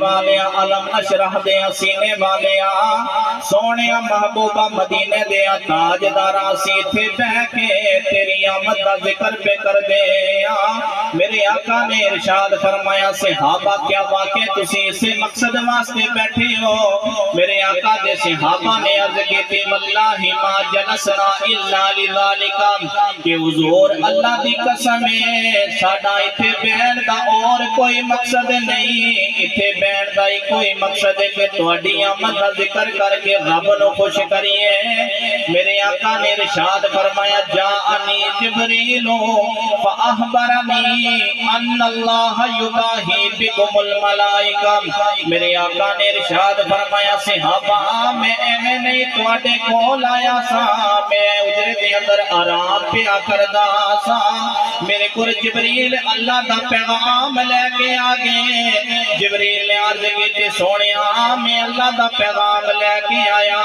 والیا علم نشرح دیا سینے والیا سونیا محبوبہ مدینے دیا تاجدارا سی تھے بہ کے تیری آمد کا ذکر پہ کر دیا۔ میرے آقا نے ارشاد فرمایا صحابہ کیا واقع تسی اسے مقصد واسطے بیٹھے ہو؟ میرے آقا دے صحابہ نے عرض کی تھی واللہ ما جلسنا الا لذالک کہ حضور اللہ دی قسم ہے ساڈا ایتھے بیٹھن دا اور کوئی مقصد نہیں، ایتھے بیٹھن دا ہی کوئی مقصد ہے کہ تہاڈی آمد دا ذکر کر کے رب نو خوش کریے۔ میرے آقا نے ارشاد فرمایا جاءنی جبریل فاخبرنی ان اللہ یباہی بکم الملائکہ۔ میرے آقا نے ارشاد فرمایا صحابہ میں ایویں نہیں تواڈے کول آیا سا، میں اجرے دے اندر آرام پیا کردا سا، میرے کول جبریل اللہ دا پیغام لے کے آ گئے۔ جبریل نے عرض کی سونیا میں اللہ دا پیغام لے کے آیا۔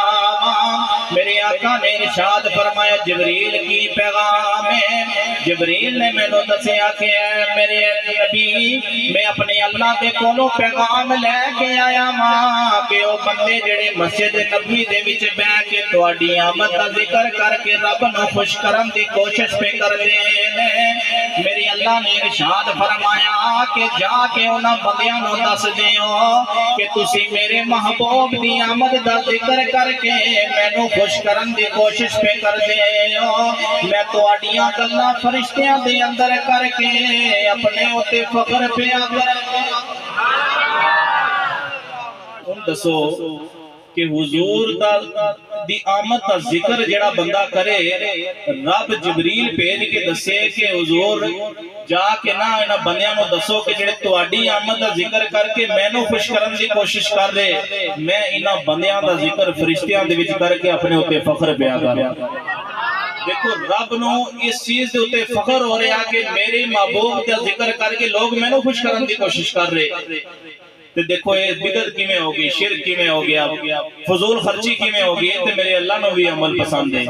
میرے آقا نے ارشاد فرمایا جبریل کی پیغام ہے؟ جبریل نے میں نے دسیا کہ میرے نبی میں اپنے اللہ دے کولوں پیغام لے کے آیا ماں کہ وہ بندے جڑے مسجد نبوی دے وچ بیٹھ کے تہاڈی آمد دا ذکر کر کے رب نو خوش کرن دی کوشش پہ کر دے نے۔ میری اللہ نے ارشاد فرمایا کہ جا کے انہاں بندیاں نو دس دیو کہ تسی میرے محبوب دی آمد دا ذکر کر کے مینوں خوش کرن دی کوشش پہ کر دیو، میں تہاڈیاں گلاں فرشتیاں دے اندر کر کے اپنے اوتے فخر پیا کر دسو کہ حضور دی آمد کا ذکر جڑا بندہ کرے رب جبریل بھیج کے دسے کہ حضور جا کے نا انہاں بندیاں نو دسو کہ جڑے تہاڈی آمد کا ذکر کر کے مینوں خوش کرن دی کوشش کر رہے میں انہاں بندیاں دا ذکر فرشتیاں دے وچ کر کے اپنے اوتے فخر پیا کر۔ دیکھو رب نو اس چیز دے اوتے فخر ہو رہا کہ میرے محبوب دا ذکر کر کے لوگ مینوں خوش کرن دی کوشش کر رہے۔ تو دیکھو یہ بدعت کیویں ہوگی، شرک کیویں ہو گیا، فضول خرچی کیویں ہوگی، یہ تے میرے اللہ نو بھی عمل پسند ہے،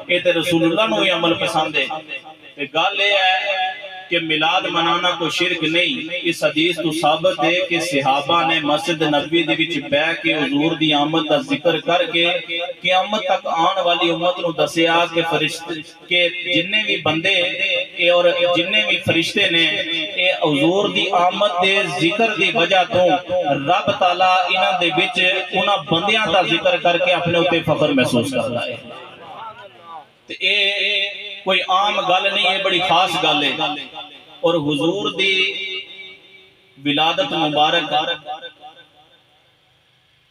یہ تے رسول اللہ نو بھی عمل پسند ہے۔ گل یہ ہے کہ میلاد منانا کوئی شرک نہیں، اس حدیث تو ثابت ہے کہ صحابہ نے مسجد نبوی دے وچ بیٹھ کے حضور دی آمد دا ذکر کر کے قیامت تک آن والی امت نو دسیا کہ فرشتے کہ جننے بھی بندے اور جننے بھی فرشتے نے اے حضور دی آمد دے ذکر دی وجہ تو رب تعالی انہاں دے وچ انہاں بندیاں دا ذکر کر کے اپنے اوتے فخر محسوس کردا ہے۔ تے اے کوئی عام گل نہیں ہے، بڑی خاص گل ہے۔ اور حضور دی ولادت مبارک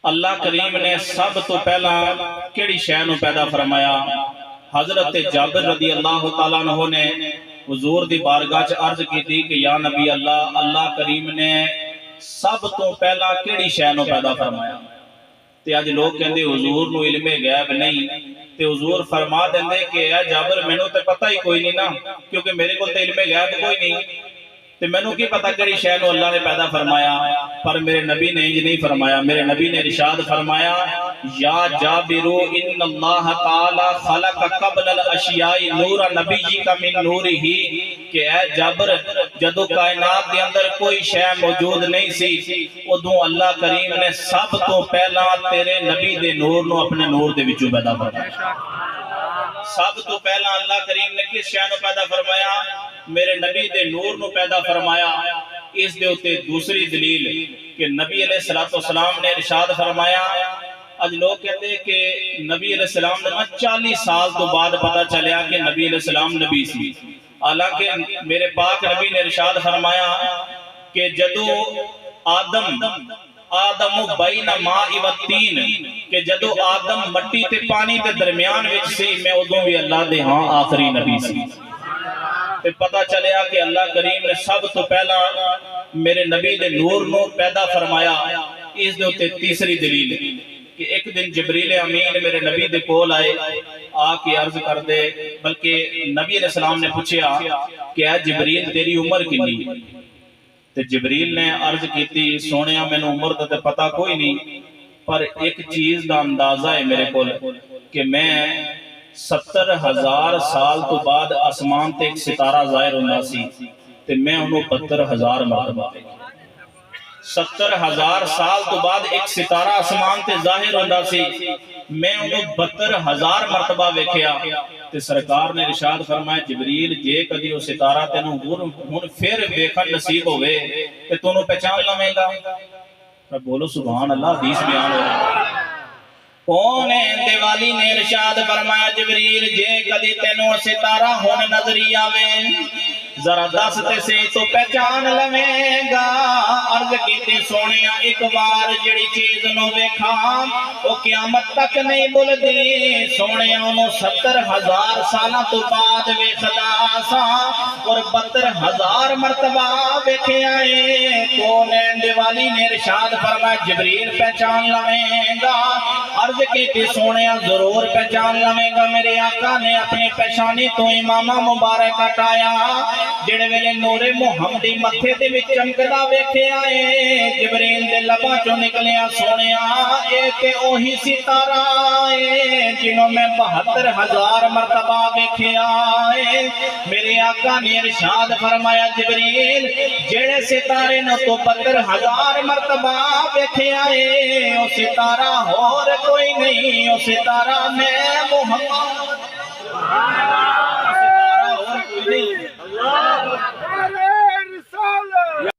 اللہ کریم نے سب تو پہلا کیڑی شے نو پیدا فرمایا؟ حضرت جابر رضی اللہ تعالیٰ عنہ نے حضور دی بارگاہ چ عرض کی تھی کہ یا نبی اللہ، اللہ کریم نے سب تو پہلا کیڑی شے نو پیدا فرمایا؟ تے اج لوگ کہندے حضور نو علم غیب نہیں، تے حضور فرما دیندے کہ اے جابر مینوں تے پتہ ہی کوئی نہیں نا، کیونکہ میرے کول تے علم غیب کوئی نہیں، تے مینوں کی پتہ کیڑی شے نو اللہ نے پیدا فرمایا؟ پر میرے نبی نے انج نہیں فرمایا، میرے نبی نے ارشاد فرمایا یا جابر ان اللہ تعالی خلق قبل الاشیاء نور نبیک من نورہ، کہ اے جابر جدو کائنات دے اندر کوئی شے موجود نہیں سی ادوں اللہ کریم نے سب تو پہلا تیرے نبی دے نور نو اپنے نور دے وچوں پیدا فرمایا۔ سب تو پہلا اللہ کریم نے کس شے نو پیدا فرمایا؟ میرے نبی دے نور نو پیدا فرمایا۔ اس دے اوتے دوسری دلیل کہ نبی علیہ السلام نے ارشاد فرمایا، اج لوگ کہتے ہیں کہ نبی علیہ السلام نے 40 سال تو بعد پتہ چلیا کہ نبی علیہ السلام نبی سی، حالانکہ میرے پاک نبی نے ارشاد فرمایا کہ جدو آدم بین ماء و تین، کہ جدو آدم مٹی تے پانی تے درمیان وچ سی میں ادوں بھی اللہ دے ہاں آخری نبی سی۔ تے پتہ چلیا کہ اللہ کریم نے سب تو پہلا میرے نبی دے نور نو پیدا فرمایا۔ اس دے اوتے تیسری دلیل کہ ایک دن جبریل امین میرے نبی دے کول آئے، آ کے عرض کر دے، بلکہ نبی علیہ السلام نے پوچھیا کہ اے جبریل تیری عمر کنی؟ تے جبریل نے عرض کیتی سونیا مینوں عمر دا تے پتہ کوئی نہیں، پر ایک چیز دا اندازہ ہے میرے کول کہ میں 70,000 سال تو بعد آسمان تے ایک ستارہ ظاہر ہونا سی تے میں انہوں 72,000 مرتبہ 70,000 سال تو بعد ایک ستارہ آسمان تے ظاہر ہوندا سی، میں انہوں 72,000 مرتبہ ویکھیا تے سرکار نے ارشاد فرمایا جبریل جے کدی وہ ستارہ تینوں ہن پھر ویکھن نصیب ہوئے تے تو انہوں پہچان لویں گا؟ بولو سبحان اللہ، حدیث بیان ہو رہا ہے۔ کون ہے دیوالی نے ارشاد فرمایا جبریل جے کدی تینوں ستارہ ہن نظری آویں ذرا دس تے سے تو پہچان لویں گا۔ عرض کیتی سونیا ایک بار جڑی چیز نو ویکھاں او قیامت تک نہیں بھلدی، سونیا انہوں 70,000 سالاں تو بعد ویکھدا سا اور 72,000 مرتبہ ویکھیا اے۔ کون ہے دیوالی نے ارشاد فرمایا جبریل پہچان لویں گا۔ عرض کیتی سونیا ضرور پہچان لویں گا۔ میرے آقا نے اپنی پہچانی تو امامہ مبارک ہٹایا، جڑے ویلے نور محمدی متھے دے وچ چمکدا ویکھیا اے، جبریل دے لباں چوں نکلیا سونیا اے تے اوہی ستارہ اے جنوں میں 72,000 مرتبہ ویکھیا اے۔ میرے آقا نے ارشاد فرمایا جبریل جڑے ستارے نو تو 72,000 مرتبہ ویکھیا اے او ستارہ اور کوئی نہیں، او ستارہ میں محمد